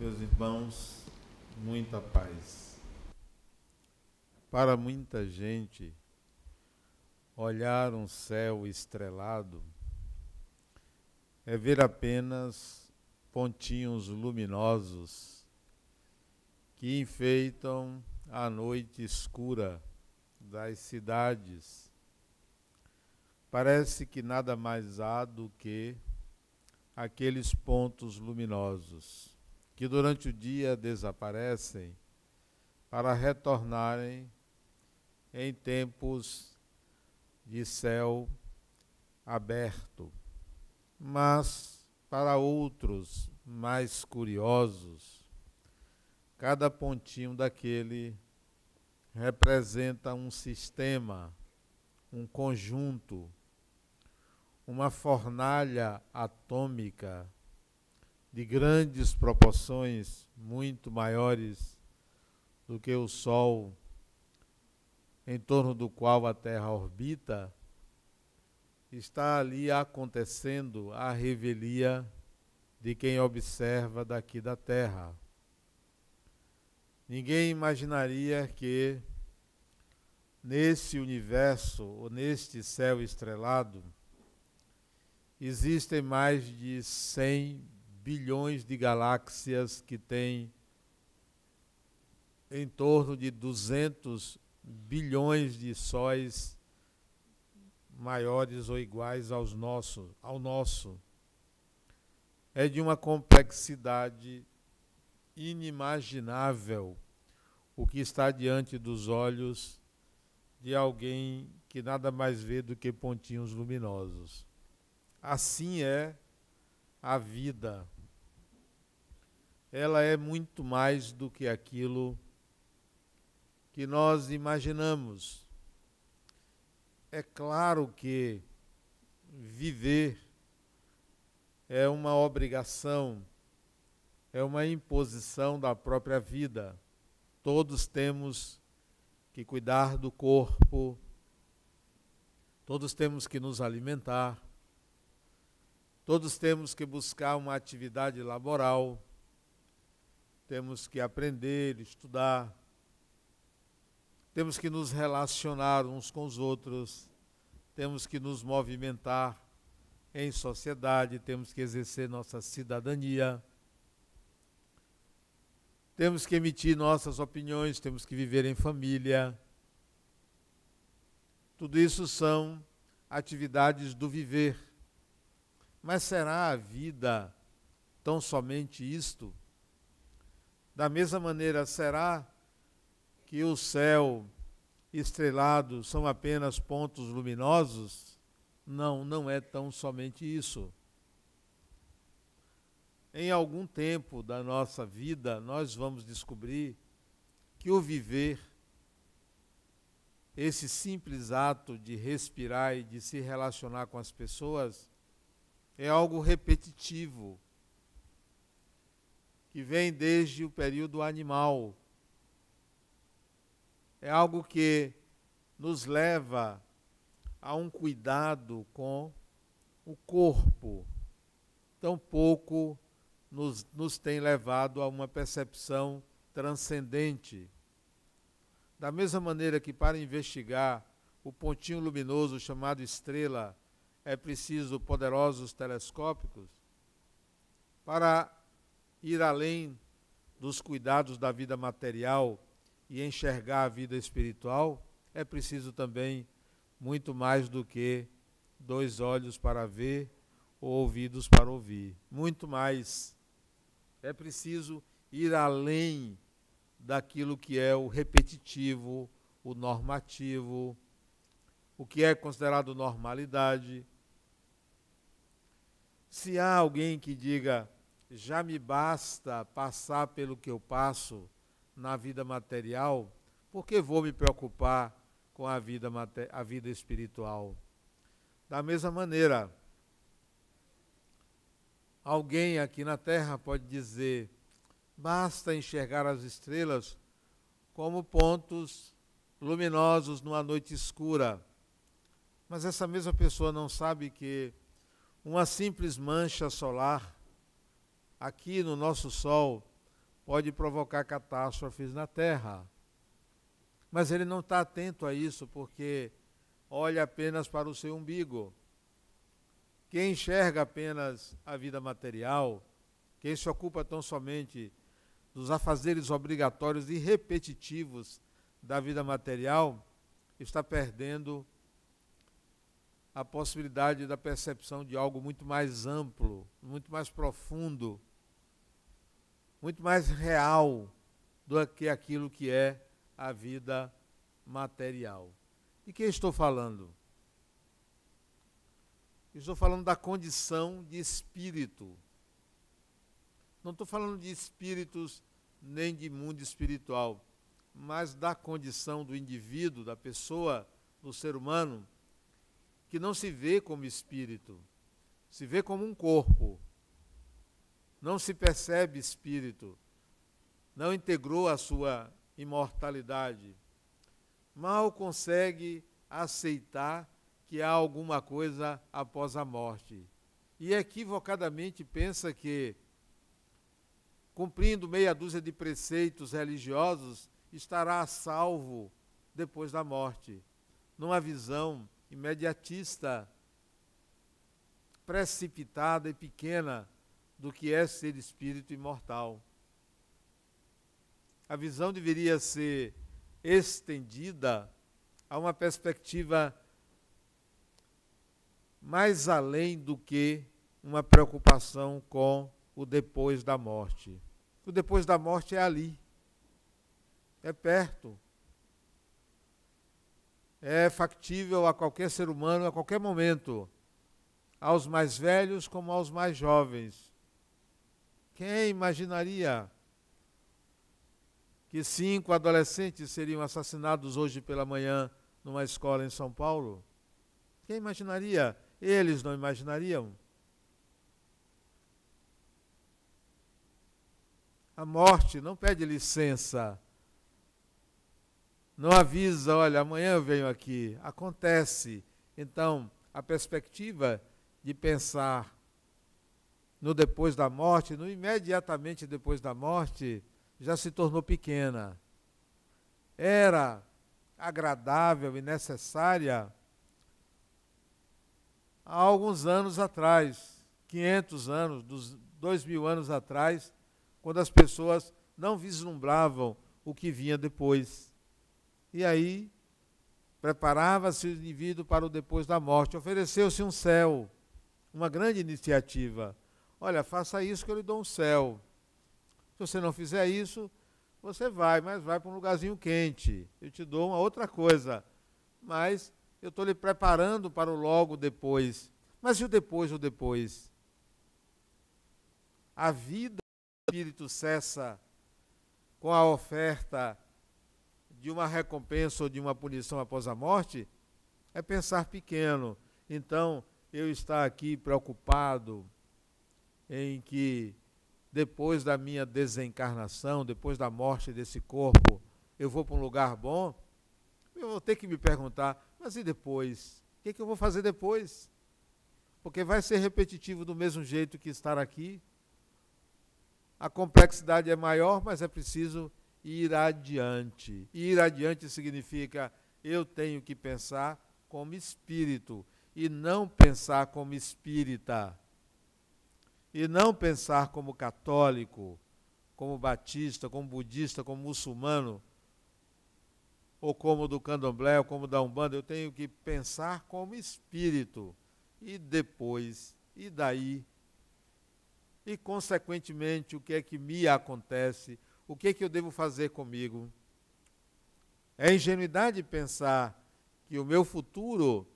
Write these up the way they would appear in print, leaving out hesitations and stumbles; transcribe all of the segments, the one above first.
Meus irmãos, muita paz. Para muita gente, olhar um céu estrelado é ver apenas pontinhos luminosos que enfeitam a noite escura das cidades. Parece que nada mais há do que aqueles pontos luminosos que durante o dia desaparecem para retornarem em tempos de céu aberto. Mas, para outros mais curiosos, cada pontinho daquele representa um sistema, um conjunto, uma fornalha atômica de grandes proporções, muito maiores do que o Sol, em torno do qual a Terra orbita. Está ali acontecendo a revelia de quem observa daqui da Terra. Ninguém imaginaria que nesse universo, ou neste céu estrelado, existem mais de 100 bilhões de galáxias que têm em torno de 200 bilhões de sóis maiores ou iguais ao nosso. É de uma complexidade inimaginável o que está diante dos olhos de alguém que nada mais vê do que pontinhos luminosos. Assim é a vida. Ela é muito mais do que aquilo que nós imaginamos. É claro que viver é uma obrigação, é uma imposição da própria vida. Todos temos que cuidar do corpo, todos temos que nos alimentar, todos temos que buscar uma atividade laboral, temos que aprender, estudar, temos que nos relacionar uns com os outros, temos que nos movimentar em sociedade, temos que exercer nossa cidadania, temos que emitir nossas opiniões, temos que viver em família. Tudo isso são atividades do viver. Mas será a vida tão somente isto? Da mesma maneira, será que o céu estrelado são apenas pontos luminosos? Não, não é tão somente isso. Em algum tempo da nossa vida, nós vamos descobrir que o viver, esse simples ato de respirar e de se relacionar com as pessoas, é algo repetitivo, que vem desde o período animal. É algo que nos leva a um cuidado com o corpo. Tampouco nos tem levado a uma percepção transcendente. Da mesma maneira que para investigar o pontinho luminoso chamado estrela é preciso poderosos telescópicos, para ir além dos cuidados da vida material e enxergar a vida espiritual, é preciso também muito mais do que 2 olhos para ver ou ouvidos para ouvir. Muito mais. É preciso ir além daquilo que é o repetitivo, o normativo, o que é considerado normalidade. Se há alguém que diga, já me basta passar pelo que eu passo na vida material, por que vou me preocupar com a vida espiritual? Da mesma maneira, alguém aqui na Terra pode dizer, basta enxergar as estrelas como pontos luminosos numa noite escura. Mas essa mesma pessoa não sabe que uma simples mancha solar aqui no nosso Sol pode provocar catástrofes na Terra. Mas ele não está atento a isso porque olha apenas para o seu umbigo. Quem enxerga apenas a vida material, quem se ocupa tão somente dos afazeres obrigatórios e repetitivos da vida material, está perdendo a possibilidade da percepção de algo muito mais amplo, muito mais profundo, muito mais real do que aquilo que é a vida material. E quem estou falando? Estou falando da condição de espírito. Não estou falando de espíritos nem de mundo espiritual, mas da condição do indivíduo, da pessoa, do ser humano, que não se vê como espírito, se vê como um corpo, não se percebe espírito, não integrou a sua imortalidade, mal consegue aceitar que há alguma coisa após a morte. E equivocadamente pensa que, cumprindo meia dúzia de preceitos religiosos, estará a salvo depois da morte, numa visão imediatista, precipitada e pequena do que é ser espírito imortal. A visão deveria ser estendida a uma perspectiva mais além do que uma preocupação com o depois da morte. O depois da morte é ali, é perto, é factível a qualquer ser humano, a qualquer momento, aos mais velhos como aos mais jovens. Quem imaginaria que 5 adolescentes seriam assassinados hoje pela manhã numa escola em São Paulo? Quem imaginaria? Eles não imaginariam. A morte não pede licença, não avisa, olha, amanhã eu venho aqui. Acontece. Então, a perspectiva de pensar no depois da morte, no imediatamente depois da morte, já se tornou pequena. Era agradável e necessária há alguns anos atrás, 500 anos, 2000 anos atrás, quando as pessoas não vislumbravam o que vinha depois. E aí, preparava-se o indivíduo para o depois da morte. Ofereceu-se um céu, uma grande iniciativa. Olha, faça isso que eu lhe dou um céu. Se você não fizer isso, você vai, mas vai para um lugarzinho quente. Eu te dou uma outra coisa. Mas eu estou lhe preparando para o logo depois. Mas e o depois, o depois? A vida do espírito cessa com a oferta de uma recompensa ou de uma punição após a morte? É pensar pequeno. Então, eu estar aqui preocupado em que depois da minha desencarnação, depois da morte desse corpo, eu vou para um lugar bom, eu vou ter que me perguntar, mas e depois? O que eu vou fazer depois? Porque vai ser repetitivo do mesmo jeito que estar aqui. A complexidade é maior, mas é preciso ir adiante. Ir adiante significa eu tenho que pensar como espírito e não pensar como espírita. E não pensar como católico, como batista, como budista, como muçulmano, ou como do candomblé, ou como da Umbanda. Eu tenho que pensar como espírito. E depois, e daí? E, consequentemente, o que é que me acontece? O que é que eu devo fazer comigo? É ingenuidade pensar que o meu futuro,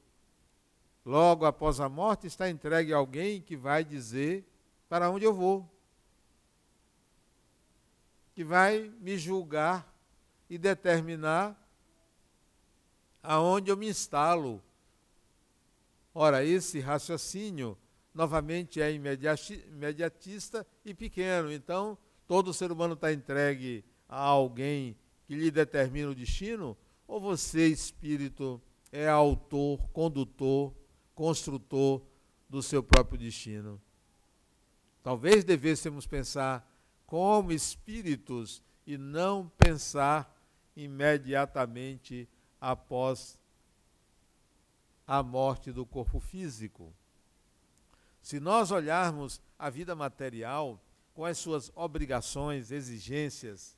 logo após a morte, está entregue a alguém que vai dizer para onde eu vou, que vai me julgar e determinar aonde eu me instalo. Ora, esse raciocínio, novamente, é imediatista e pequeno. Então, todo ser humano está entregue a alguém que lhe determina o destino? Ou você, espírito, é autor, condutor, construtor do seu próprio destino? Talvez devêssemos pensar como espíritos e não pensar imediatamente após a morte do corpo físico. Se nós olharmos a vida material com as suas obrigações, exigências,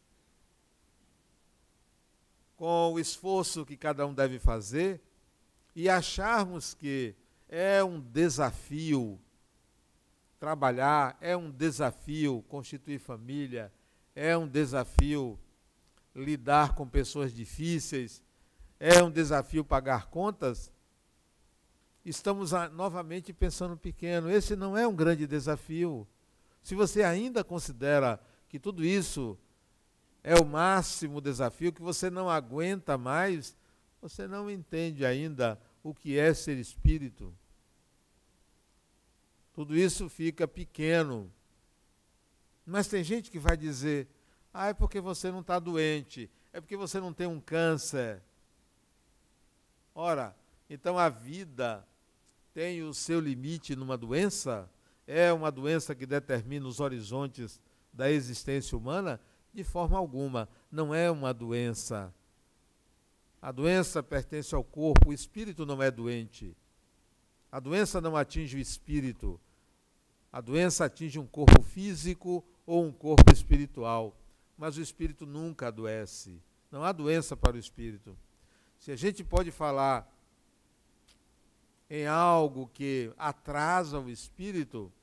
com o esforço que cada um deve fazer, e acharmos que é um desafio trabalhar, é um desafio constituir família, é um desafio lidar com pessoas difíceis, é um desafio pagar contas, estamos novamente pensando pequeno. Esse não é um grande desafio. Se você ainda considera que tudo isso é o máximo desafio, que você não aguenta mais, você não entende ainda o que é ser espírito. Tudo isso fica pequeno. Mas tem gente que vai dizer, é porque você não está doente, é porque você não tem um câncer. Ora, então a vida tem o seu limite numa doença? É uma doença que determina os horizontes da existência humana? De forma alguma, não é uma doença. A doença pertence ao corpo, o espírito não é doente. A doença não atinge o espírito. A doença atinge um corpo físico ou um corpo espiritual, mas o espírito nunca adoece. Não há doença para o espírito. Se a gente pode falar em algo que atrasa o espírito,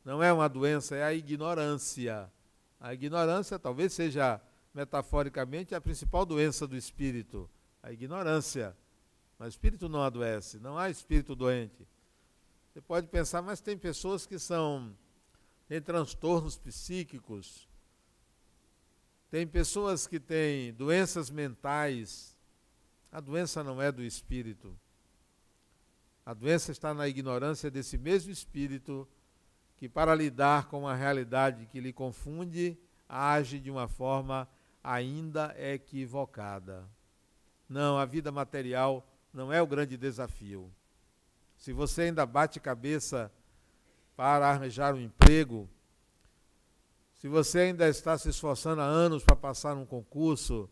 não é uma doença, é a ignorância. A ignorância talvez seja, metaforicamente, a principal doença do espírito, a ignorância. Mas o espírito não adoece, não há espírito doente. Você pode pensar, mas tem pessoas que têm transtornos psíquicos, tem pessoas que têm doenças mentais. A doença não é do espírito. A doença está na ignorância desse mesmo espírito que, para lidar com uma realidade que lhe confunde, age de uma forma ainda equivocada. Não, a vida material não é o grande desafio. Se você ainda bate cabeça para arranjar um emprego, se você ainda está se esforçando há anos para passar num concurso,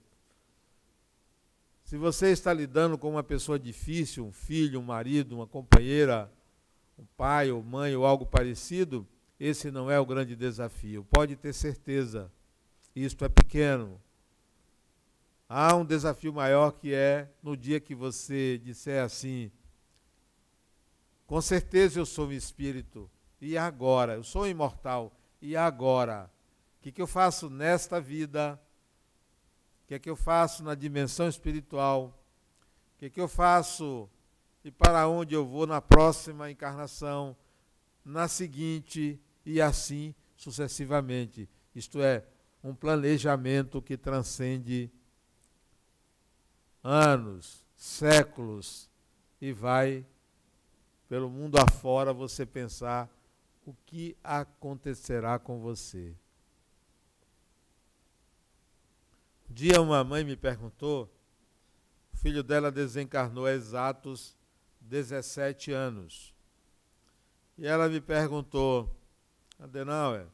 se você está lidando com uma pessoa difícil, um filho, um marido, uma companheira, um pai ou mãe ou algo parecido, esse não é o grande desafio. Pode ter certeza, isto é pequeno. Há um desafio maior que é no dia que você disser assim, com certeza eu sou um espírito, e agora? Eu sou imortal, e agora? O que eu faço nesta vida? O que eu faço na dimensão espiritual? O que eu faço e para onde eu vou na próxima encarnação, na seguinte e assim sucessivamente? Isto é, um planejamento que transcende anos, séculos e vai pelo mundo afora você pensar o que acontecerá com você. Um dia uma mãe me perguntou, o filho dela desencarnou há exatos 17 anos. E ela me perguntou, Adenauer,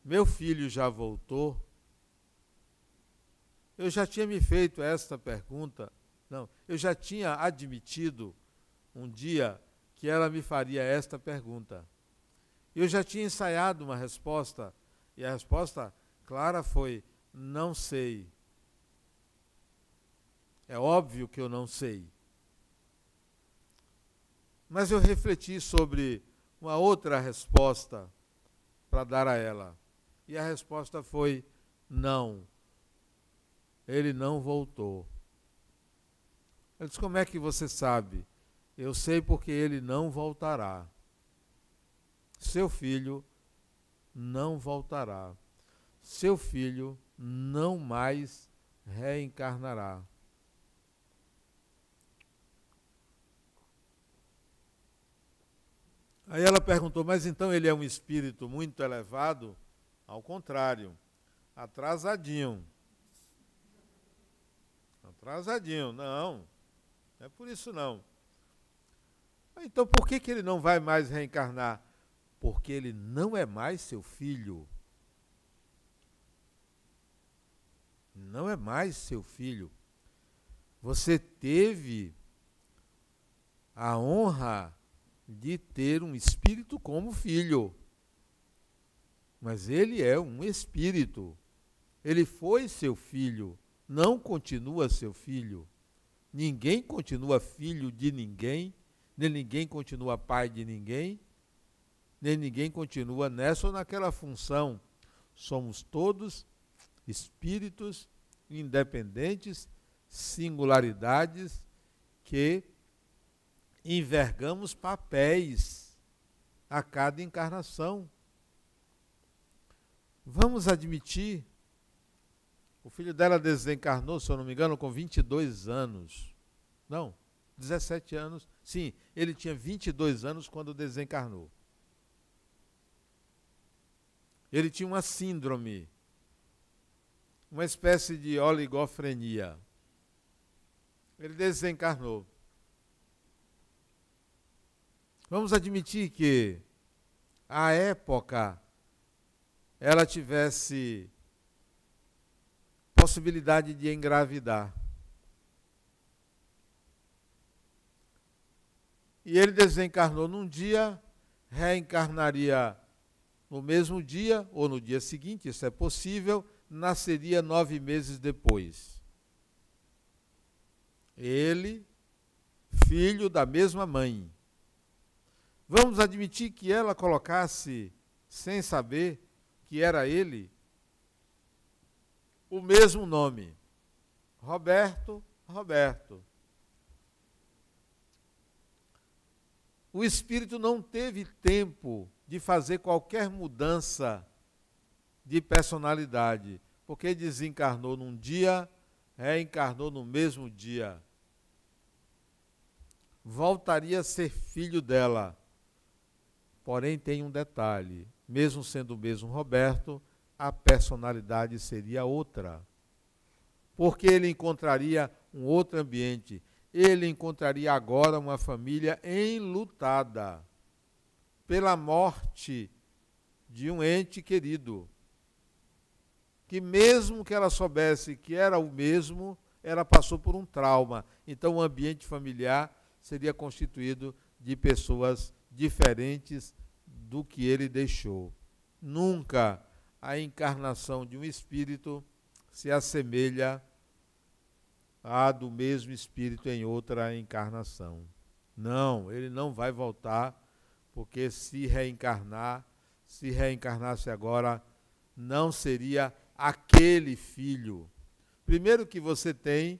meu filho já voltou? Eu já tinha me feito esta pergunta, não, eu já tinha admitido um dia que ela me faria esta pergunta. Eu já tinha ensaiado uma resposta, e a resposta clara foi, não sei. É óbvio que eu não sei. Mas eu refleti sobre uma outra resposta para dar a ela. E a resposta foi, não. Ele não voltou. Eu disse, como é que você sabe? Eu sei porque ele não voltará. Seu filho não voltará. Seu filho não mais reencarnará. Aí ela perguntou, mas então ele é um espírito muito elevado? Ao contrário, atrasadinho. Atrasadinho, não é por isso não. Então por que ele não vai mais reencarnar? porque ele não é mais seu filho. Não é mais seu filho. Você teve a honra de ter um espírito como filho. Mas ele é um espírito. Ele foi seu filho, não continua seu filho. Ninguém continua filho de ninguém, nem ninguém continua pai de ninguém, nem ninguém continua nessa ou naquela função. Somos todos espíritos independentes, singularidades que envergamos papéis a cada encarnação. Vamos admitir, o filho dela desencarnou, se eu não me engano, com 22 anos. Não, 17 anos. Sim, ele tinha 22 anos quando desencarnou. Ele tinha uma síndrome, uma espécie de oligofrenia. Ele desencarnou. Vamos admitir que, à época, ela tivesse possibilidade de engravidar. E ele desencarnou num dia, reencarnaria no mesmo dia ou no dia seguinte, isso é possível, nasceria 9 meses depois. Ele, filho da mesma mãe. Vamos admitir que ela colocasse, sem saber que era ele, o mesmo nome. Roberto, Roberto. O espírito não teve tempo de fazer qualquer mudança de personalidade, porque desencarnou num dia, reencarnou no mesmo dia. Voltaria a ser filho dela. Porém, tem um detalhe: mesmo sendo o mesmo Roberto, a personalidade seria outra. Porque ele encontraria um outro ambiente. Ele encontraria agora uma família enlutada pela morte de um ente querido. Que mesmo que ela soubesse que era o mesmo, ela passou por um trauma. Então o ambiente familiar seria constituído de pessoas diferentes do que ele deixou. Nunca a encarnação de um espírito se assemelha à do mesmo espírito em outra encarnação. Não, ele não vai voltar, porque se reencarnasse agora, não seria aquele filho. Primeiro que você tem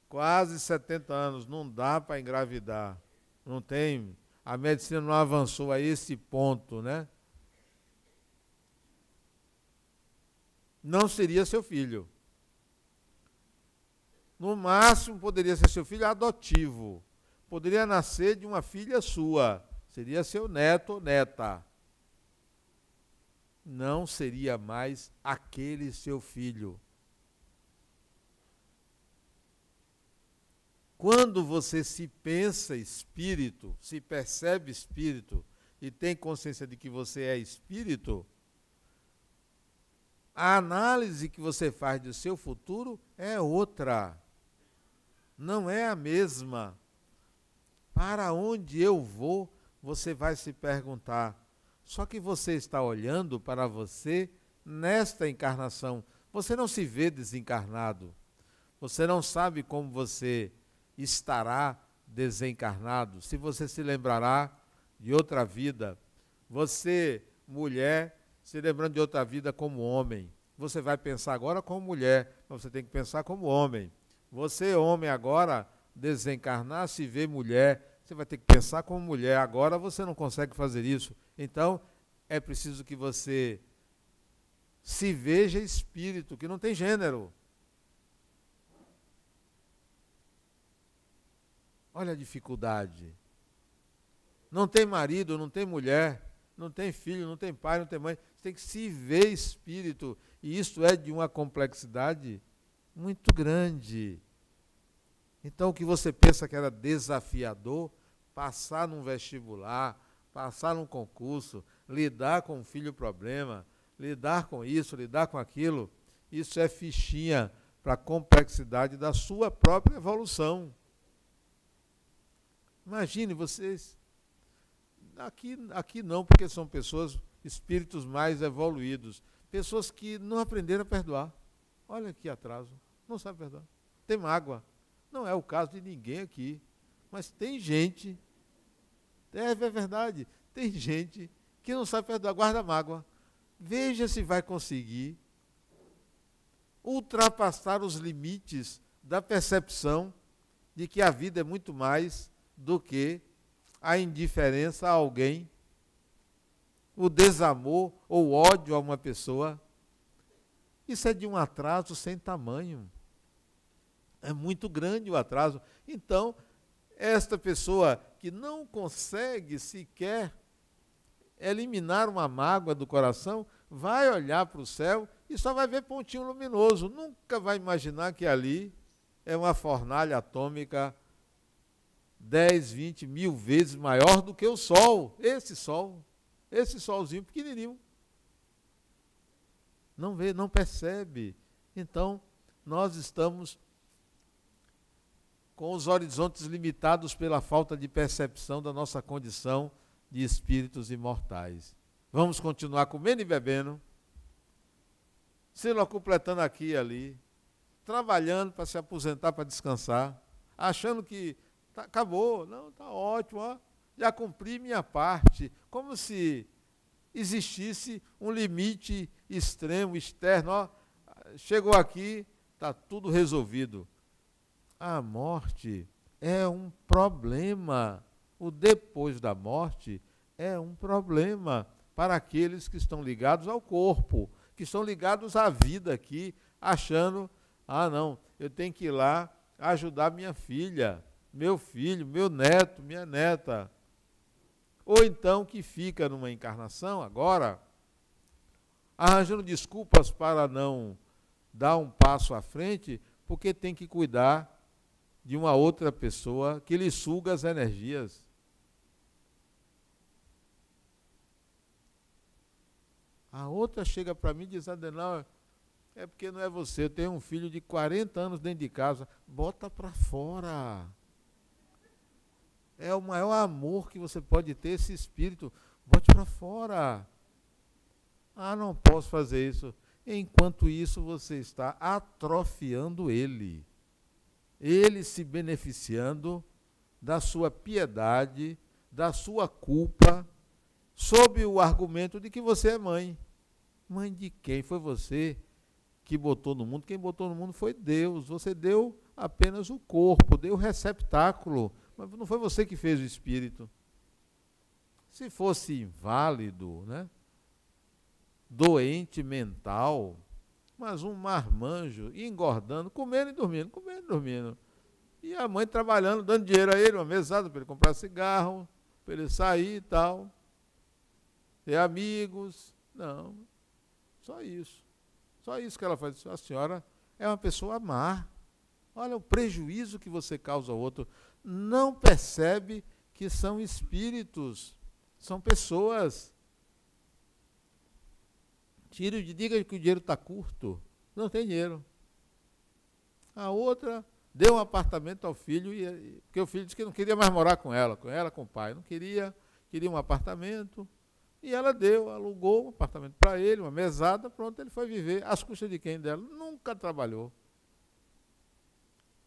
quase 70 anos, não dá para engravidar. Não tem, a medicina não avançou a esse ponto, né? Não seria seu filho. No máximo, poderia ser seu filho adotivo. Poderia nascer de uma filha sua. Seria seu neto ou neta. Não seria mais aquele seu filho. Quando você se pensa espírito, se percebe espírito e tem consciência de que você é espírito, a análise que você faz do seu futuro é outra. Não é a mesma. Para onde eu vou, você vai se perguntar. Só que você está olhando para você nesta encarnação. Você não se vê desencarnado. Você não sabe como você estará desencarnado. Se você se lembrará de outra vida. Você, mulher, se lembrando de outra vida como homem. Você vai pensar agora como mulher, mas você tem que pensar como homem. Você, homem, agora, desencarnar, se vê mulher, você vai ter que pensar como mulher. Agora você não consegue fazer isso. Então, é preciso que você se veja espírito, que não tem gênero. Olha a dificuldade. Não tem marido, não tem mulher, não tem filho, não tem pai, não tem mãe. Você tem que se ver espírito. E isso é de uma complexidade muito grande. Então, o que você pensa que era desafiador, passar num vestibular, passar num concurso, lidar com um filho problema, lidar com isso, lidar com aquilo, isso é fichinha para a complexidade da sua própria evolução. Imagine vocês, aqui não, porque são pessoas, espíritos mais evoluídos, pessoas que não aprenderam a perdoar. Olha que atraso, não sabe perdoar. Tem mágoa. Não é o caso de ninguém aqui, mas tem gente, é verdade, tem gente que não sabe perdoar, guarda mágoa. Veja se vai conseguir ultrapassar os limites da percepção de que a vida é muito mais do que a indiferença a alguém, o desamor ou ódio a uma pessoa. Isso é de um atraso sem tamanho. É muito grande o atraso. Então, esta pessoa que não consegue sequer eliminar uma mágoa do coração, vai olhar para o céu e só vai ver pontinho luminoso. Nunca vai imaginar que ali é uma fornalha atômica 10, 20 mil vezes maior do que o Sol. Esse solzinho pequenininho. Não vê, não percebe. Então, nós estamos com os horizontes limitados pela falta de percepção da nossa condição de espíritos imortais. Vamos continuar comendo e bebendo, se locupletando aqui e ali, trabalhando para se aposentar, para descansar, achando que acabou, não, está ótimo, ó, já cumpri minha parte, como se existisse um limite extremo, externo, ó, chegou aqui, está tudo resolvido. A morte é um problema. O depois da morte é um problema para aqueles que estão ligados ao corpo, que estão ligados à vida aqui, achando, não, eu tenho que ir lá ajudar minha filha, meu filho, meu neto, minha neta. Ou então que fica numa encarnação agora, arranjando desculpas para não dar um passo à frente, porque tem que cuidar de uma outra pessoa que lhe suga as energias. A outra chega para mim e diz, Adenauer, é porque não é você, eu tenho um filho de 40 anos dentro de casa. Bota para fora. É o maior amor que você pode ter, esse espírito. Bote para fora. Não posso fazer isso. Enquanto isso, você está atrofiando ele. Ele se beneficiando da sua piedade, da sua culpa, sob o argumento de que você é mãe. Mãe de quem? Foi você que botou no mundo. Quem botou no mundo foi Deus. Você deu apenas o corpo, deu o receptáculo, mas não foi você que fez o espírito. Se fosse inválido, né? Doente mental, mas um marmanjo, engordando, comendo e dormindo. E a mãe trabalhando, dando dinheiro a ele, uma mesada para ele comprar cigarro, para ele sair e tal, ter amigos. Não, só isso. Só isso que ela faz. A senhora é uma pessoa má. Olha o prejuízo que você causa ao outro. Não percebe que são espíritos, são pessoas. Diga que o dinheiro está curto. Não tem dinheiro. A outra deu um apartamento ao filho, porque o filho disse que não queria mais morar com ela, com o pai. Não queria um apartamento. E ela alugou um apartamento para ele, uma mesada, pronto, ele foi viver. Às custas de quem dela? Nunca trabalhou.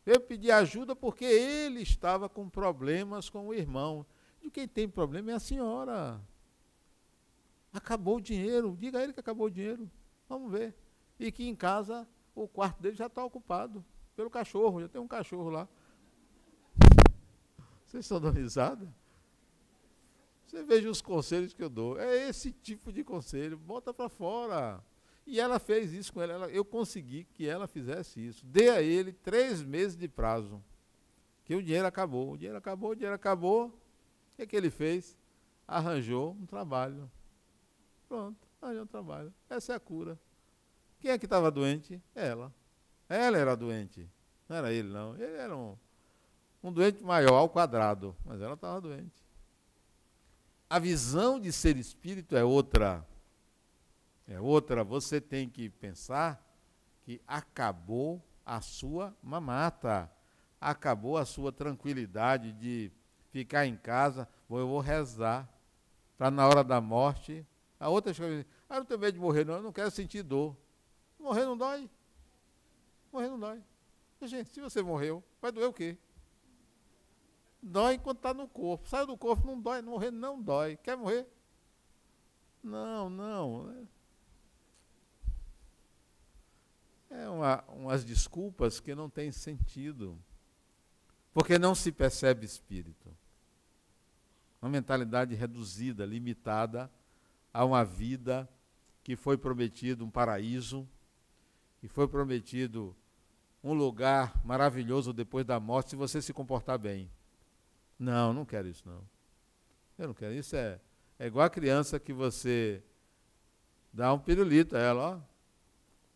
Eu pedi ajuda porque ele estava com problemas com o irmão. E quem tem problema é a senhora. Acabou o dinheiro, diga a ele que acabou o dinheiro. Vamos ver. E que em casa o quarto dele já está ocupado pelo cachorro, já tem um cachorro lá. Vocês estão dando risada? Você veja os conselhos que eu dou. É esse tipo de conselho, bota para fora. E ela fez isso com ela. Eu consegui que ela fizesse isso. Dê a ele 3 meses de prazo. Que o dinheiro acabou. O dinheiro acabou. O que ele fez? Arranjou um trabalho. Pronto, arranjou um trabalho. Essa é a cura. Quem é que estava doente? Ela. Ela era doente. Não era ele, não. Ele era um doente maior, ao quadrado. Mas ela estava doente. a visão de ser espírito é outra. É outra. Você tem que pensar que acabou a sua mamata, acabou a sua tranquilidade de ficar em casa. Eu vou rezar para na hora da morte. A outra coisa, não tenho medo de morrer, não, eu não quero sentir dor. Morrer não dói. Morrer não dói. Gente, se você morreu, vai doer o quê? Dói enquanto está no corpo. Saiu do corpo, não dói. Morrer não dói. Quer morrer? Não, não. Umas desculpas que não têm sentido. Porque não se percebe espírito. Uma mentalidade reduzida, limitada a uma vida que foi prometido um paraíso, que foi prometido um lugar maravilhoso depois da morte, se você se comportar bem. Não, não quero isso, não. Eu não quero. Isso é igual a criança que você dá um pirulito a ela,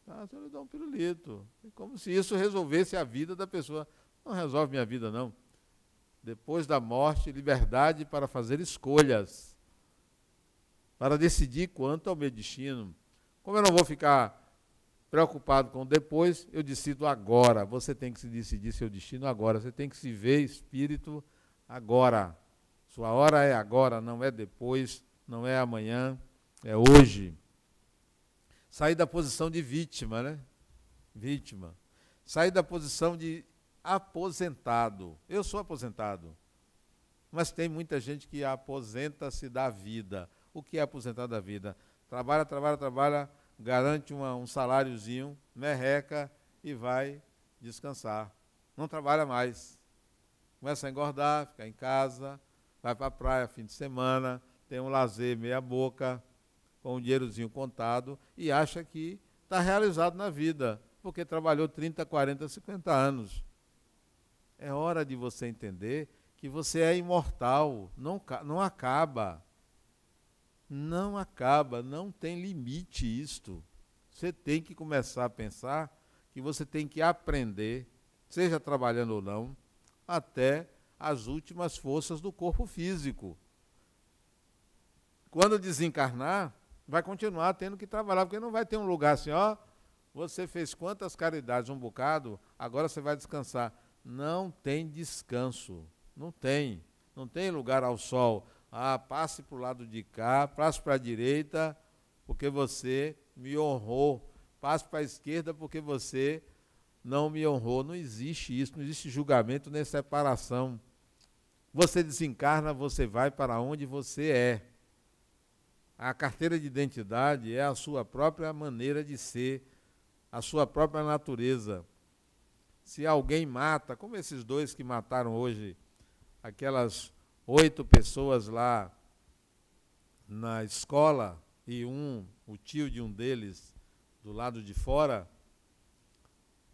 ó. Você lhe dá um pirulito. É como se isso resolvesse a vida da pessoa. Não resolve minha vida, não. Depois da morte, liberdade para fazer escolhas, para decidir quanto ao meu destino. Como eu não vou ficar preocupado com depois, eu decido agora. Você tem que se decidir seu destino agora. Você tem que se ver espírito agora. Sua hora é agora, não é depois, não é amanhã, é hoje. Sair da posição de vítima, né? Vítima. Sair da posição de aposentado. Eu sou aposentado. Mas tem muita gente que aposenta-se da vida. O que é aposentar da vida? Trabalha, garante um saláriozinho, merreca e vai descansar. Não trabalha mais. Começa a engordar, fica em casa, vai para a praia fim de semana, tem um lazer meia boca, com um dinheirozinho contado, e acha que está realizado na vida, porque trabalhou 30, 40, 50 anos. É hora de você entender que você é imortal, não acaba. Não acaba, não tem limite isto. Você tem que começar a pensar que você tem que aprender, seja trabalhando ou não, até as últimas forças do corpo físico. Quando desencarnar, vai continuar tendo que trabalhar, porque não vai ter um lugar assim, ó, você fez quantas caridades, um bocado, agora você vai descansar. Não tem descanso, não tem lugar ao sol. Passe para o lado de cá, passe para a direita, porque você me honrou. Passe para a esquerda, porque você não me honrou. Não existe isso, não existe julgamento nem separação. Você desencarna, você vai para onde você é. A carteira de identidade é a sua própria maneira de ser, a sua própria natureza. Se alguém mata, como esses dois que mataram hoje, aquelas 8 pessoas lá na escola, e o tio de um deles, do lado de fora,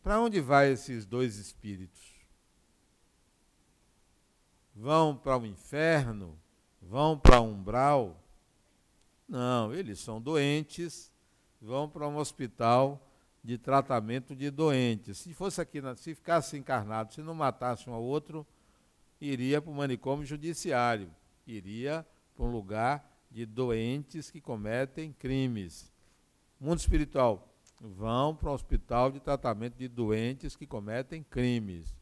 para onde vai esses 2 espíritos? Vão para o inferno? Vão para o umbral? Não, eles são doentes, vão para um hospital de tratamento de doentes. Se fosse aqui, se ficasse encarnado, se não matasse um ao outro, iria para o manicômio judiciário, iria para um lugar de doentes que cometem crimes. Mundo espiritual, vão para um hospital de tratamento de doentes que cometem crimes.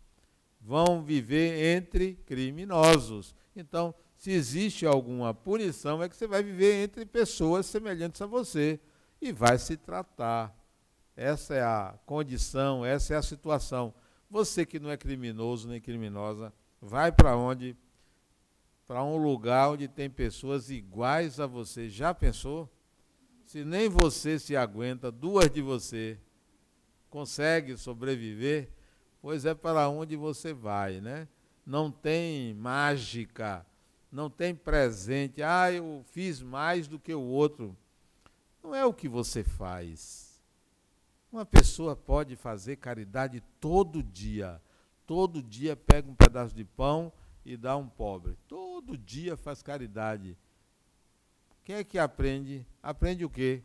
Vão viver entre criminosos. Então, se existe alguma punição, é que você vai viver entre pessoas semelhantes a você e vai se tratar. Essa é a condição, essa é a situação. Você que não é criminoso nem criminosa, vai para onde? Para um lugar onde tem pessoas iguais a você. Já pensou? Se nem você se aguenta, 2 de você consegue sobreviver, pois é para onde você vai, né? Não tem mágica, não tem presente. Eu fiz mais do que o outro. Não é o que você faz. Uma pessoa pode fazer caridade todo dia. Todo dia pega um pedaço de pão e dá a um pobre. Todo dia faz caridade. Quem é que aprende? Aprende o quê?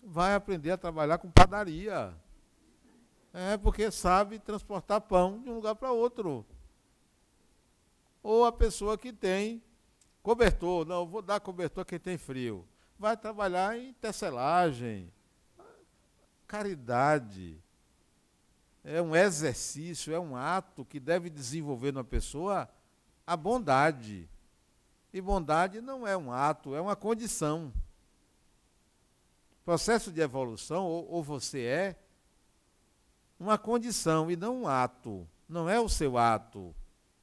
Vai aprender a trabalhar com padaria. Porque sabe transportar pão de um lugar para outro. Ou a pessoa que tem Cobertor, não, vou dar cobertor a quem tem frio. Vai trabalhar em tecelagem. Caridade é um exercício, é um ato que deve desenvolver na pessoa a bondade. E bondade não é um ato, é uma condição. Processo de evolução, ou você é uma condição e não um ato. Não é o seu ato.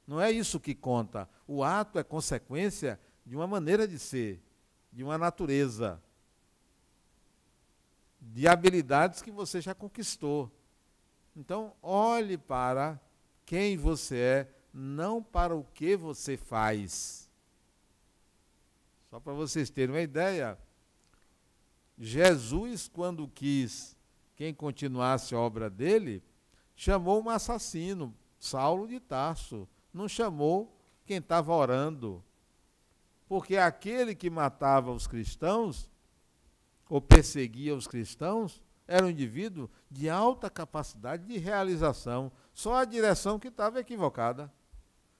Não é isso que conta. O ato é consequência de uma maneira de ser, de uma natureza, de habilidades que você já conquistou. Então, olhe para quem você é, não para o que você faz. Só para vocês terem uma ideia, Jesus, quando quis quem continuasse a obra dele, chamou um assassino, Saulo de Tarso. Não chamou quem estava orando. Porque aquele que matava os cristãos, ou perseguia os cristãos, era um indivíduo de alta capacidade de realização. Só a direção que estava equivocada.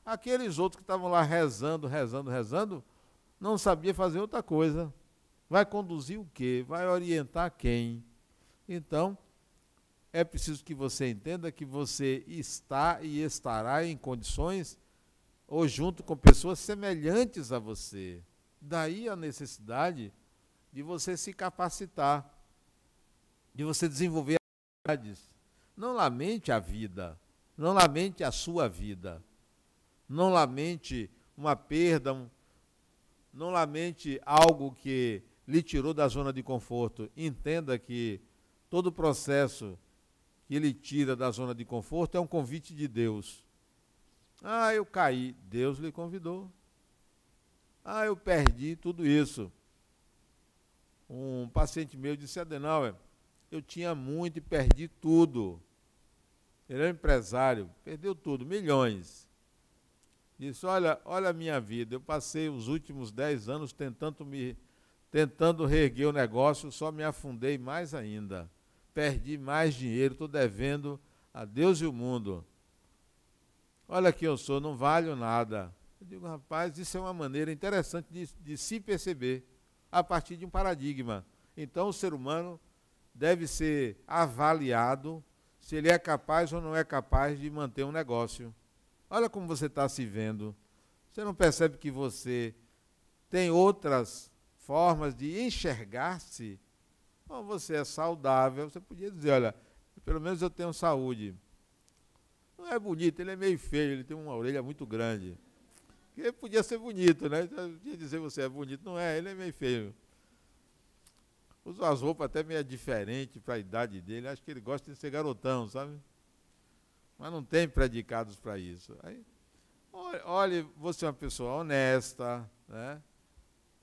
Aqueles outros que estavam lá rezando, não sabia fazer outra coisa. Vai conduzir o quê? Vai orientar quem? Então, é preciso que você entenda que você está e estará em condições, ou junto com pessoas semelhantes a você. Daí a necessidade de você se capacitar, de você desenvolver habilidades. Não lamente a vida, não lamente a sua vida, não lamente uma perda, não lamente algo que lhe tirou da zona de conforto. Entenda que todo processo que lhe tira da zona de conforto é um convite de Deus. Ah, eu caí, Deus lhe convidou. Ah, eu perdi tudo isso. Um paciente meu disse: Adenauer, eu tinha muito e perdi tudo. Ele é um empresário, perdeu tudo, milhões. Disse: olha a minha vida, eu passei os últimos 10 anos tentando reerguer o negócio, só me afundei mais ainda. Perdi mais dinheiro, estou devendo a Deus e o mundo. Olha quem eu sou, não valho nada. Eu digo: rapaz, isso é uma maneira interessante de se perceber, a partir de um paradigma. Então o ser humano deve ser avaliado se ele é capaz ou não é capaz de manter um negócio. Olha como você está se vendo. Você não percebe que você tem outras formas de enxergar-se? Bom, você é saudável, você podia dizer: olha, pelo menos eu tenho saúde. Não é bonito, ele é meio feio, ele tem uma orelha muito grande. Ele podia ser bonito, né? Eu podia dizer: você é bonito. Não é, ele é meio feio. Usa as roupas até meio diferentes para a idade dele. Acho que ele gosta de ser garotão, sabe? Mas não tem predicados para isso. Aí, olhe, você é uma pessoa honesta, né?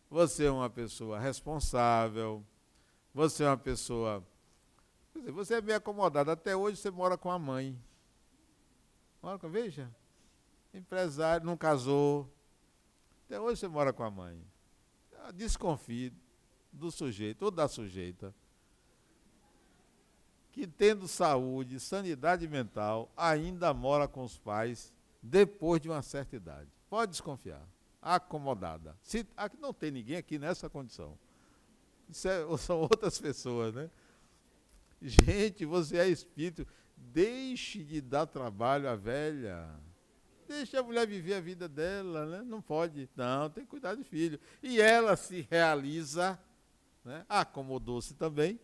Você é uma pessoa responsável, você é uma pessoa... Quer dizer, você é bem acomodado. Até hoje você mora com a mãe. Veja, empresário, não casou. Até hoje você mora com a mãe. Desconfie do sujeito ou da sujeita que, tendo saúde, sanidade mental, ainda mora com os pais depois de uma certa idade. Pode desconfiar. Acomodada. Aqui não tem ninguém aqui nessa condição. São outras pessoas, né? Gente, você é espírito. Deixe de dar trabalho à velha. Deixe a mulher viver a vida dela, né? Não pode. Não, tem que cuidar de filho. E ela se realiza, né? Acomodou-se também.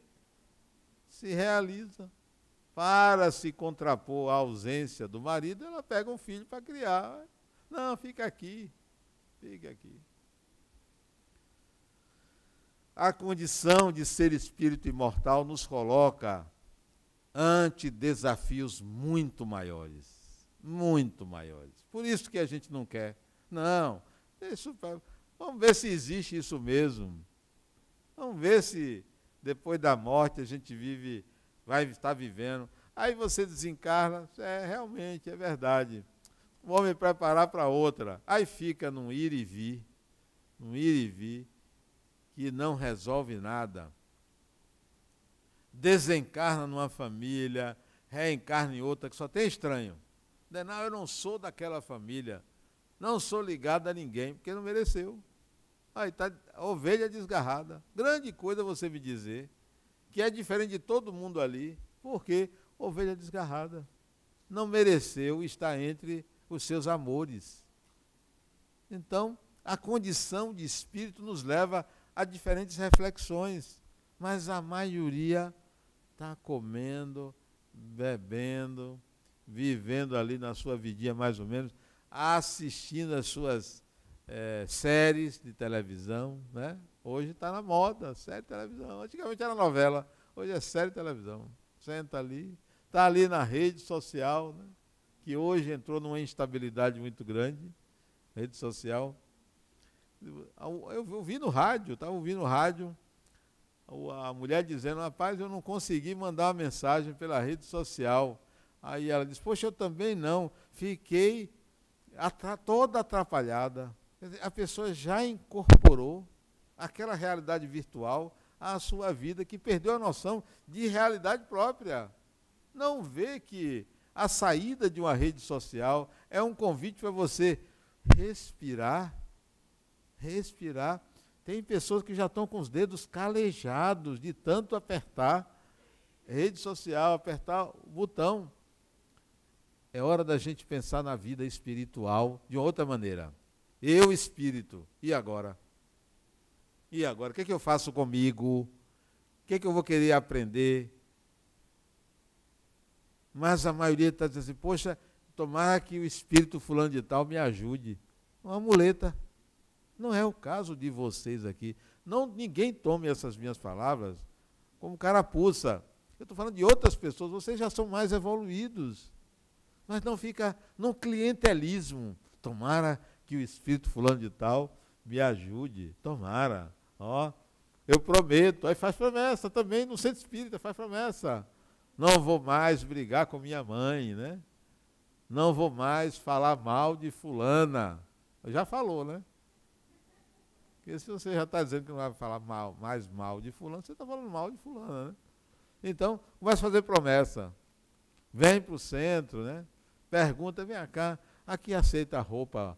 Se realiza. Para se contrapor à ausência do marido, ela pega um filho para criar. Não, fica aqui. Fica aqui. A condição de ser espírito imortal nos coloca ante desafios muito maiores. Muito maiores. Por isso que a gente não quer. Não, vamos ver se existe isso mesmo. Vamos ver se depois da morte a gente vai estar vivendo. Aí você desencarna, realmente, é verdade. Vou me preparar para outra. Aí fica num ir e vir, que não resolve nada. Desencarna numa família, reencarna em outra, que só tem estranho. Não, eu não sou daquela família. Não sou ligado a ninguém, porque não mereceu. Aí está a ovelha desgarrada. Grande coisa você me dizer que é diferente de todo mundo ali, porque ovelha desgarrada. Não mereceu estar entre os seus amores. Então, a condição de espírito nos leva a diferentes reflexões, mas a maioria está comendo, bebendo, vivendo ali na sua vidinha mais ou menos, assistindo as suas séries de televisão, né? Hoje está na moda, série de televisão. Antigamente era novela, hoje é série de televisão. Senta ali, está ali na rede social, né? Que hoje entrou numa instabilidade muito grande, rede social. Eu ouvi no rádio, estava ouvindo no rádio, a mulher dizendo, rapaz, eu não consegui mandar uma mensagem pela rede social. Aí ela disse, poxa, eu também não, fiquei toda atrapalhada. Quer dizer, a pessoa já incorporou aquela realidade virtual à sua vida, que perdeu a noção de realidade própria. Não vê que a saída de uma rede social é um convite para você respirar. Tem pessoas que já estão com os dedos calejados de tanto apertar rede social, apertar o botão. É hora da gente pensar na vida espiritual de outra maneira. Eu, espírito, e agora? E agora? O que é que eu faço comigo? O que é que eu vou querer aprender? Mas a maioria está dizendo assim, poxa, tomara que o espírito fulano de tal me ajude. Uma muleta. Não é o caso de vocês aqui. Não, ninguém tome essas minhas palavras como carapuça. Eu estou falando de outras pessoas, vocês já são mais evoluídos. Mas não fica num clientelismo. Tomara que o espírito fulano de tal me ajude. Tomara. Ó, eu prometo. Aí faz promessa também no centro espírita, faz promessa. Não vou mais brigar com minha mãe, né? Não vou mais falar mal de fulana. Já falou, né? Porque se você já está dizendo que não vai falar mais mal de fulano, você está falando mal de fulana, né? Então, começa a fazer promessa. Vem para o centro, né? Pergunta, vem cá, aqui aceita roupa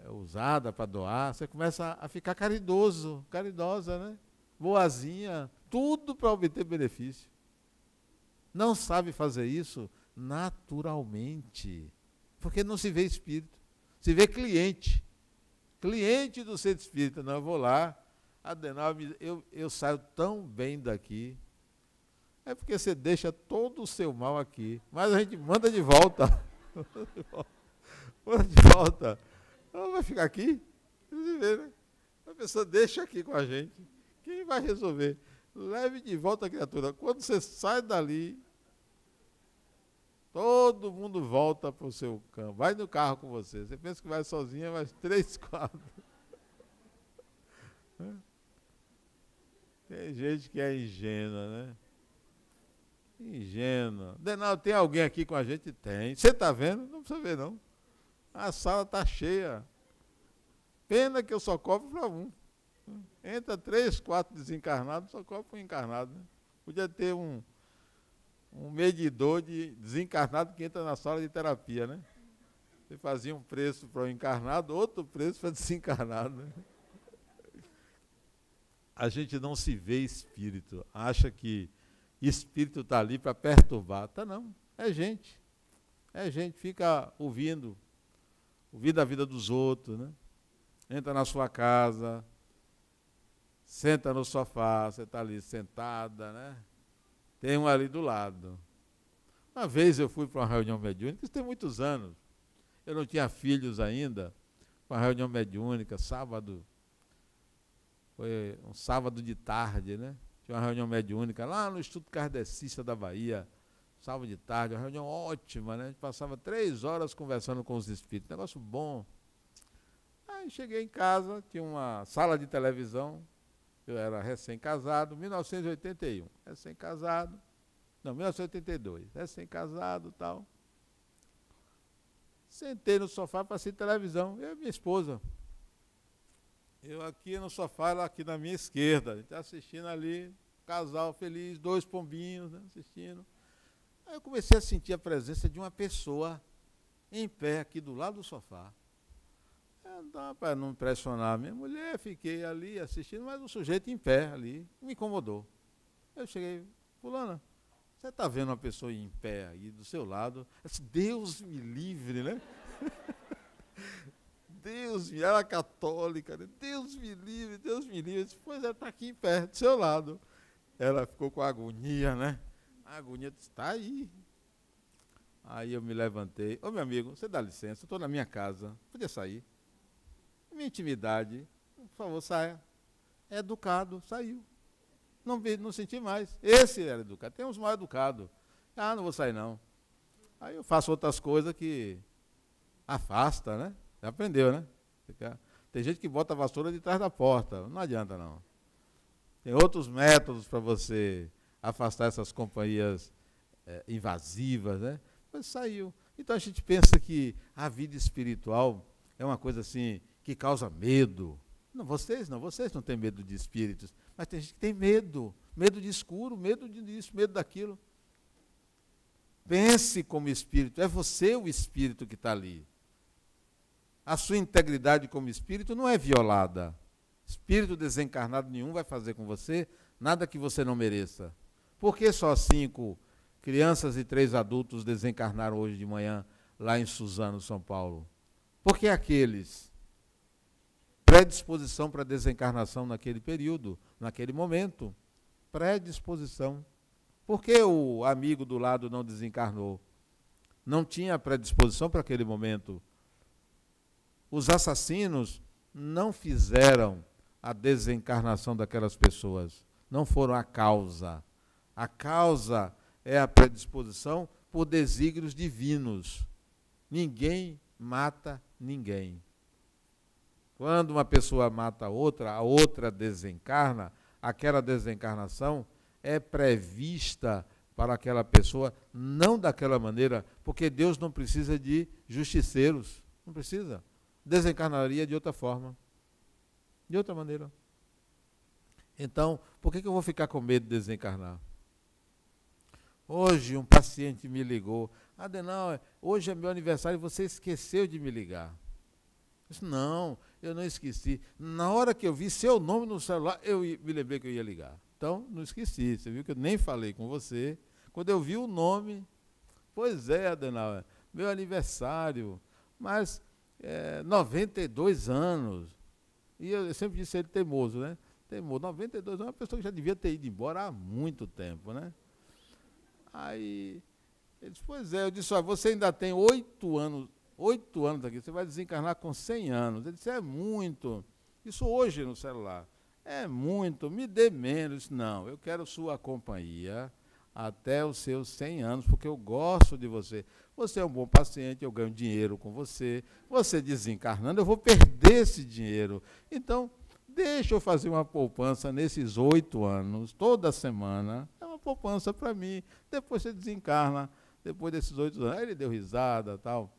usada para doar. Você começa a ficar caridosa, né? Boazinha, tudo para obter benefício. Não sabe fazer isso naturalmente, porque não se vê espírito, se vê cliente. Cliente do centro espírita, não, eu vou lá, Adenal, eu saio tão bem daqui. É porque você deixa todo o seu mal aqui, mas a gente manda de volta. Manda de volta. Ela vai ficar aqui? Você vê, né? A pessoa deixa aqui com a gente. Quem vai resolver? Leve de volta a criatura. Quando você sai dali, todo mundo volta para o seu campo. Vai no carro com você. Você pensa que vai sozinha, mas 3, 4. Tem gente que é ingênua, né? Ingênua. Denal, tem alguém aqui com a gente? Tem. Você está vendo? Não precisa ver, não. A sala está cheia. Pena que eu só cobro para um. Entra 3, 4 desencarnados, só cobro para um encarnado. Né? Podia ter um medidor de desencarnado que entra na sala de terapia, né? Você fazia um preço para o encarnado, outro preço para desencarnado, né? A gente não se vê espírito, acha que espírito está ali para perturbar. Tá não, é gente, fica ouvindo a vida dos outros, né? Entra na sua casa, senta no sofá, você está ali sentada, né? Tem um ali do lado. Uma vez eu fui para uma reunião mediúnica, isso tem muitos anos. Eu não tinha filhos ainda. Uma reunião mediúnica, sábado. Foi um sábado de tarde, né? Tinha uma reunião mediúnica lá no Instituto Kardecista da Bahia. Sábado de tarde, uma reunião ótima, né? A gente passava 3 horas conversando com os espíritos. Negócio bom. Aí cheguei em casa, tinha uma sala de televisão. Eu era recém-casado, 1981, recém-casado, não, 1982, recém-casado e tal. Sentei no sofá para assistir televisão, eu e minha esposa. Eu aqui no sofá, ela aqui na minha esquerda, a gente está assistindo ali, casal feliz, 2 pombinhos, né, assistindo. Aí eu comecei a sentir a presença de uma pessoa em pé aqui do lado do sofá. Então, para não pressionar a minha mulher, fiquei ali assistindo, mas o sujeito em pé ali me incomodou. Eu cheguei, fulana, você está vendo uma pessoa em pé aí do seu lado? Eu disse, Deus me livre, né? Deus me, ela é católica, né? Deus me livre, Deus me livre. Eu disse, pois é, está aqui em pé, do seu lado. Ela ficou com agonia, né? A agonia disse, está aí. Aí eu me levantei. Ô, meu amigo, você dá licença, eu estou na minha casa, podia sair. Minha intimidade, por favor, saia. É educado, saiu. Não senti mais. Esse era educado. Tem uns mal educados. Ah, não vou sair, não. Aí eu faço outras coisas que afasta, né? Já aprendeu, né? Tem gente que bota a vassoura de trás da porta. Não adianta, não. Tem outros métodos para você afastar essas companhias invasivas, né? Mas saiu. Então a gente pensa que a vida espiritual é uma coisa assim que causa medo. Vocês não têm medo de espíritos, mas tem gente que tem medo de escuro, medo disso, medo daquilo. Pense como espírito, é você o espírito que está ali. A sua integridade como espírito não é violada. Espírito desencarnado nenhum vai fazer com você nada que você não mereça. Por que só 5 crianças e 3 adultos desencarnaram hoje de manhã lá em Suzano, São Paulo? Porque aqueles predisposição para desencarnação naquele período, naquele momento, predisposição. Por que o amigo do lado não desencarnou? Não tinha predisposição para aquele momento. Os assassinos não fizeram a desencarnação daquelas pessoas, não foram a causa. A causa é a predisposição por desígnios divinos. Ninguém mata ninguém. Quando uma pessoa mata a outra desencarna, aquela desencarnação é prevista para aquela pessoa, não daquela maneira, porque Deus não precisa de justiceiros, não precisa. Desencarnaria de outra forma, de outra maneira. Então, por que eu vou ficar com medo de desencarnar? Hoje um paciente me ligou, Adenal, hoje é meu aniversário e você esqueceu de me ligar. Eu disse, não, eu não esqueci. Na hora que eu vi seu nome no celular, me lembrei que eu ia ligar. Então, não esqueci. Você viu que eu nem falei com você. Quando eu vi o nome, pois é, Adenal, meu aniversário, mas 92 anos. E eu sempre disse ele teimoso, né? Teimoso. 92 anos é uma pessoa que já devia ter ido embora há muito tempo, né? Aí, ele disse, pois é, eu disse, você ainda tem 8 anos aqui, você vai desencarnar com 100 anos. Ele disse, é muito. Isso hoje no celular. É muito, me dê menos. Não, eu quero sua companhia até os seus 100 anos, porque eu gosto de você. Você é um bom paciente, eu ganho dinheiro com você. Você desencarnando, eu vou perder esse dinheiro. Então, deixa eu fazer uma poupança nesses 8 anos, toda semana. É uma poupança para mim. Depois você desencarna, depois desses 8 anos. Aí ele deu risada e tal.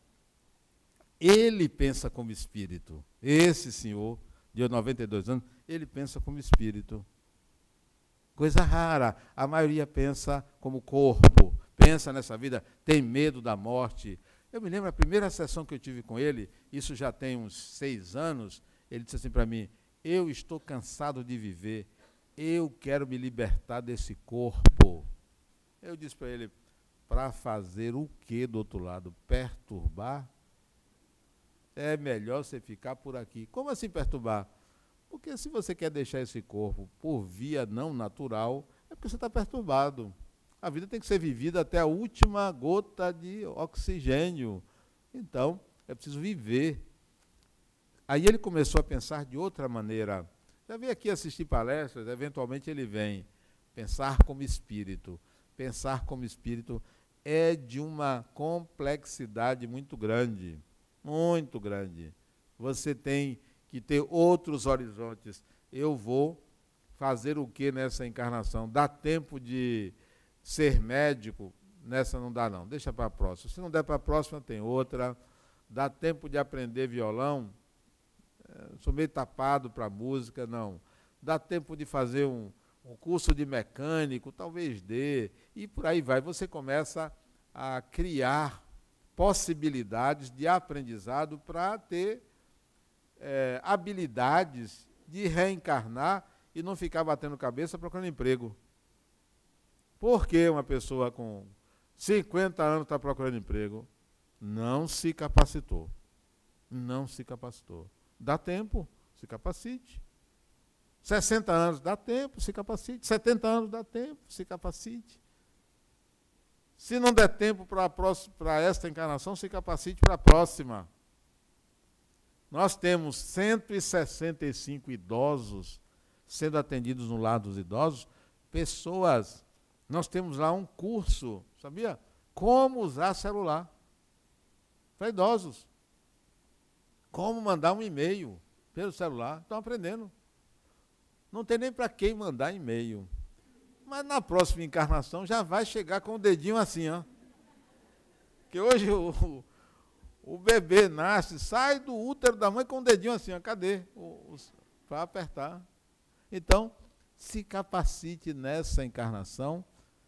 Ele pensa como espírito. Esse senhor, de 92 anos, ele pensa como espírito. Coisa rara. A maioria pensa como corpo, pensa nessa vida, tem medo da morte. Eu me lembro, a primeira sessão que eu tive com ele, isso já tem uns 6 anos, ele disse assim para mim, eu estou cansado de viver, eu quero me libertar desse corpo. Eu disse para ele, para fazer o que do outro lado? Perturbar? É melhor você ficar por aqui. Como assim perturbar? Porque se você quer deixar esse corpo por via não natural, é porque você está perturbado. A vida tem que ser vivida até a última gota de oxigênio. Então, é preciso viver. Aí ele começou a pensar de outra maneira. Já veio aqui assistir palestras, eventualmente ele vem. Pensar como espírito. Pensar como espírito é de uma complexidade muito grande. Muito grande. Você tem que ter outros horizontes. Eu vou fazer o que nessa encarnação? Dá tempo de ser médico? Nessa não dá, não. Deixa para a próxima. Se não der para a próxima, tem outra. Dá tempo de aprender violão? Sou meio tapado para música, não. Dá tempo de fazer um curso de mecânico? Talvez dê. E por aí vai. Você começa a criar possibilidades de aprendizado para ter habilidades de reencarnar e não ficar batendo cabeça procurando emprego. Por que uma pessoa com 50 anos está procurando emprego? Não se capacitou. Não se capacitou. Dá tempo, se capacite. 60 anos, dá tempo, se capacite. 70 anos, dá tempo, se capacite. Se não der tempo para esta encarnação, se capacite para a próxima. Nós temos 165 idosos sendo atendidos no lar dos idosos, pessoas. Nós temos lá um curso, sabia? Como usar celular para idosos. Como mandar um e-mail pelo celular. Estão aprendendo. Não tem nem para quem mandar e-mail. Mas na próxima encarnação já vai chegar com o dedinho assim, ó. Que hoje o bebê nasce, sai do útero da mãe com o dedinho assim, ó. Cadê? Para apertar. Então, se capacite nessa encarnação,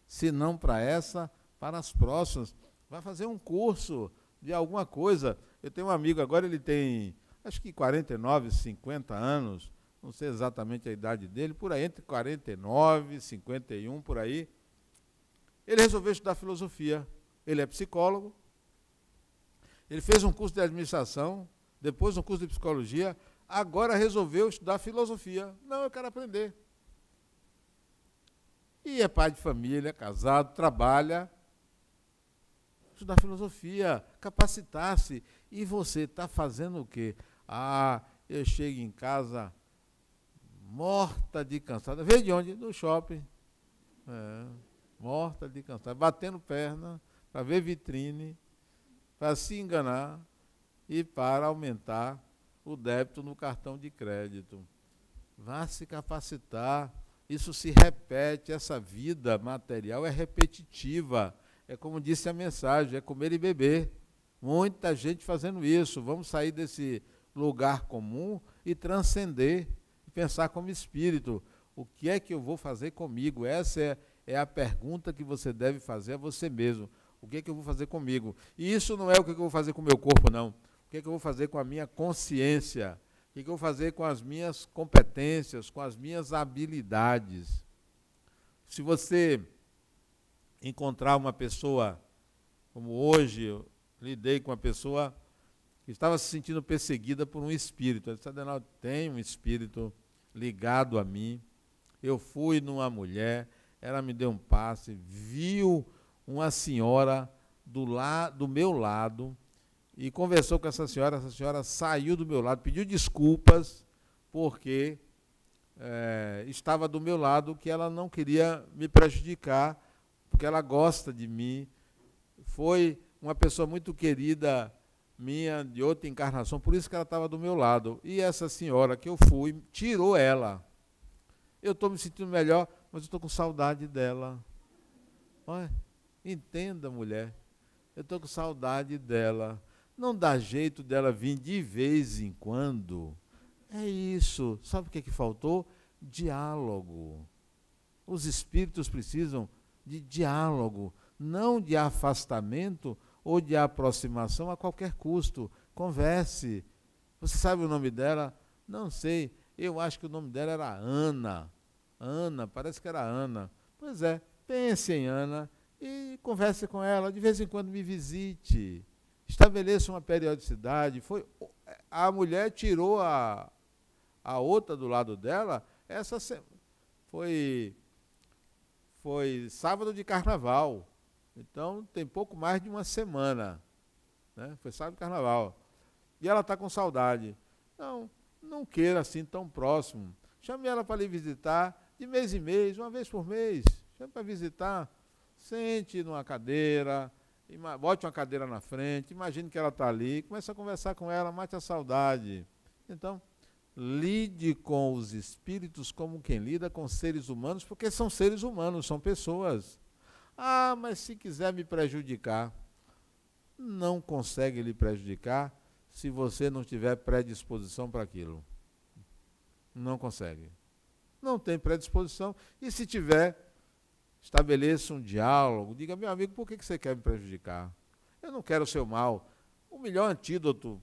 se não para essa, para as próximas. Vai fazer um curso de alguma coisa. Eu tenho um amigo agora, ele tem, acho que 49, 50 anos, não sei exatamente a idade dele, por aí, entre 49 e 51, por aí. Ele resolveu estudar filosofia. Ele é psicólogo. Ele fez um curso de administração, depois um curso de psicologia, agora resolveu estudar filosofia. Não, eu quero aprender. E é pai de família, casado, trabalha. Estudar filosofia, capacitar-se. E você está fazendo o quê? Ah, eu chego em casa morta de cansada. Veio de onde? Do shopping. Morta de cansada. Batendo perna para ver vitrine, para se enganar e para aumentar o débito no cartão de crédito. Vá se capacitar. Isso se repete, essa vida material é repetitiva. É como disse a mensagem, é comer e beber. Muita gente fazendo isso. Vamos sair desse lugar comum e transcender, e pensar como espírito. O que é que eu vou fazer comigo? Essa é a pergunta que você deve fazer a você mesmo. O que é que eu vou fazer comigo? E isso não é o que eu vou fazer com o meu corpo, não. O que é que eu vou fazer com a minha consciência? O que é que eu vou fazer com as minhas competências, com as minhas habilidades? Se você encontrar uma pessoa, como hoje eu lidei com uma pessoa que estava se sentindo perseguida por um espírito. Eu disse, Adenaudo, tem um espírito ligado a mim. Eu fui numa mulher, ela me deu um passe, viu uma senhora do meu lado e conversou com essa senhora saiu do meu lado, pediu desculpas porque estava do meu lado, que ela não queria me prejudicar, porque ela gosta de mim. Foi uma pessoa muito querida minha, de outra encarnação, por isso que ela estava do meu lado. E essa senhora que eu fui, tirou ela. Eu estou me sentindo melhor, mas eu estou com saudade dela. Olha, entenda, mulher, eu estou com saudade dela. Não dá jeito dela vir de vez em quando. É isso. Sabe o que faltou? Diálogo. Os espíritos precisam de diálogo, não de afastamento ou de aproximação a qualquer custo. Converse. Você sabe o nome dela? Não sei. Eu acho que o nome dela era Ana. Ana, parece que era Ana. Pois é, pense em Ana e converse com ela. De vez em quando me visite. Estabeleça uma periodicidade. A mulher tirou a outra do lado dela. Foi sábado de carnaval. Então, tem pouco mais de uma semana. Né? Foi sábado de carnaval. E ela está com saudade. Não queira assim tão próximo. Chame ela para lhe visitar de mês em mês, uma vez por mês. Chame para visitar. Sente numa cadeira, bote uma cadeira na frente, imagine que ela está ali, comece a conversar com ela, mate a saudade. Então, lide com os espíritos como quem lida com seres humanos, porque são seres humanos, são pessoas. Ah, mas se quiser me prejudicar, não consegue lhe prejudicar se você não tiver predisposição para aquilo. Não consegue. Não tem predisposição. E se tiver, estabeleça um diálogo. Diga, meu amigo, por que você quer me prejudicar? Eu não quero o seu mal. O melhor antídoto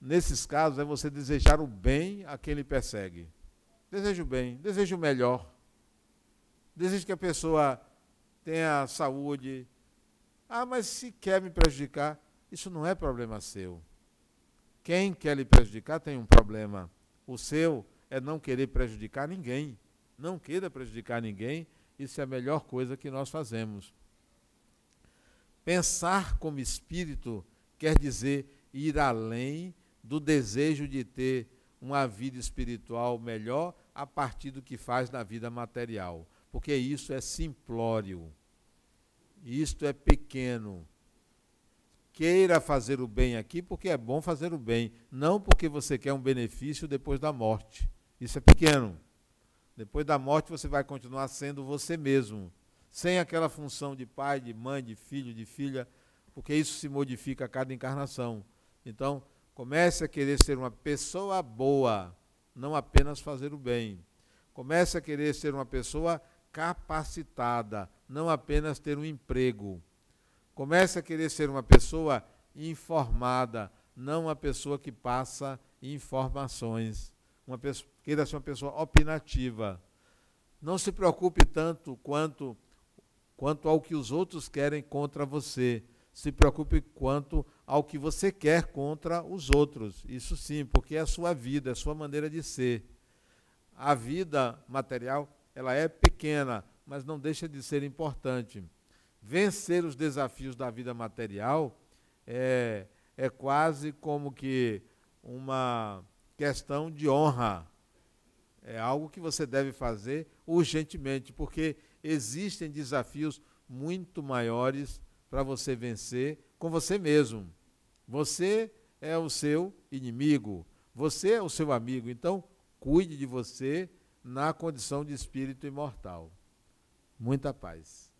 nesses casos, é você desejar o bem a quem lhe persegue. Deseja o bem, deseja o melhor. Deseja que a pessoa tenha saúde. Ah, mas se quer me prejudicar, isso não é problema seu. Quem quer lhe prejudicar tem um problema. O seu é não querer prejudicar ninguém. Não queira prejudicar ninguém, isso é a melhor coisa que nós fazemos. Pensar como espírito quer dizer ir além do desejo de ter uma vida espiritual melhor a partir do que faz na vida material. Porque isso é simplório. Isto é pequeno. Queira fazer o bem aqui porque é bom fazer o bem, não porque você quer um benefício depois da morte. Isso é pequeno. Depois da morte você vai continuar sendo você mesmo, sem aquela função de pai, de mãe, de filho, de filha, porque isso se modifica a cada encarnação. Então, comece a querer ser uma pessoa boa, não apenas fazer o bem. Comece a querer ser uma pessoa capacitada, não apenas ter um emprego. Comece a querer ser uma pessoa informada, não uma pessoa que passa informações. Queira ser uma pessoa opinativa. Não se preocupe tanto quanto ao que os outros querem contra você. Se preocupe quanto ao que você quer contra os outros. Isso sim, porque é a sua vida, é a sua maneira de ser. A vida material, ela é pequena, mas não deixa de ser importante. Vencer os desafios da vida material é quase como que uma questão de honra. É algo que você deve fazer urgentemente, porque existem desafios muito maiores para você vencer com você mesmo. Você é o seu inimigo, você é o seu amigo, então cuide de você na condição de espírito imortal. Muita paz.